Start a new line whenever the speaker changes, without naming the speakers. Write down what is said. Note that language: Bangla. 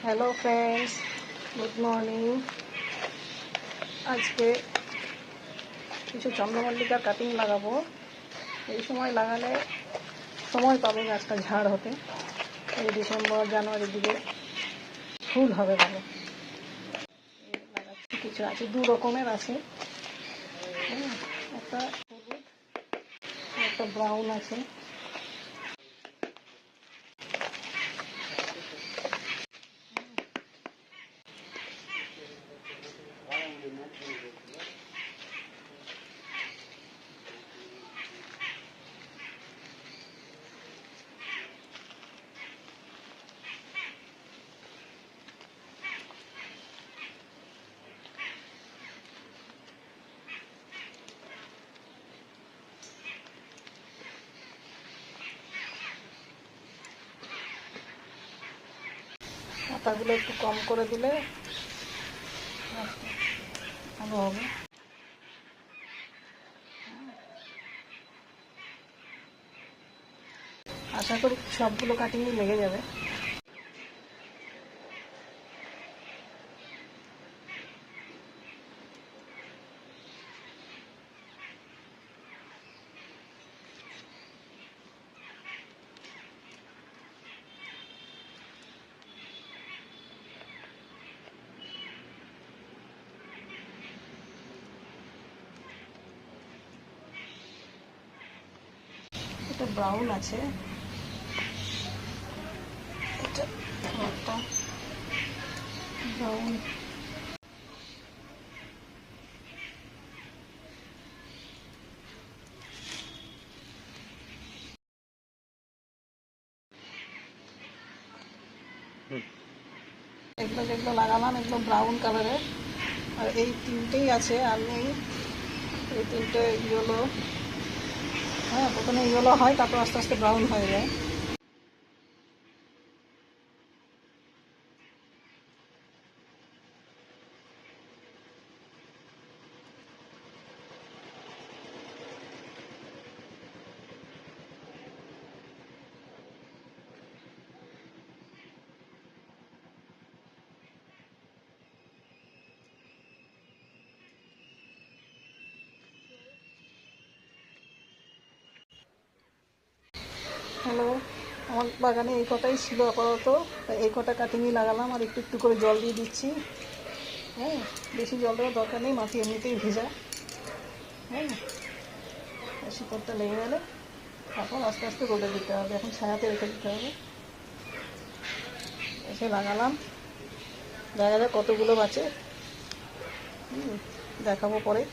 Hello friends, good morning. আজকে কিছু চন্দ্রমল্লিকার কাটিং লাগাবো। এই সময় লাগালে সময় পাবে গাছটা ঝাড় হতে। এই ডিসেম্বর জানুয়ারির দিকে ফুল হবে ভালো। লাগাচ্ছি, কিছু আছে, দু রকমের আছে। একটা হলুদ, একটা ব্রাউন আছে। পাতাগুলো একটু কম করে দিলে ভালো হবে। আশা করি সবগুলো কাটিংই লেগে যাবে। এটা ব্রাউন আছে, এটা ব্রাউন। এগুলো যেগুলো লাগালাম এগুলো ব্রাউন কালারের, আর এই তিনটেই আছে আর নেই। এই তিনটে ইয়েলো, প্রথমে ইয়েলো হয়, তারপর আস্তে আস্তে ব্রাউন হয়ে যায়। হ্যালো, আমার বাগানে এই কটাই ছিল আপাতত। এই কটা কাটিংই লাগালাম, আর একটু একটু করে জল দিয়ে দিচ্ছি। বেশি জল দেওয়ার দরকার নেই, মাটি এমনিতেই ভেজা। শিকড়টা লেগে গেলে তারপর আস্তে আস্তে রোদে দিতে হবে। এখন ছায়াতে রেখে দিতে হবে। এসে লাগালাম, দেখা যাক কতগুলো বাঁচে, দেখাবো পরে।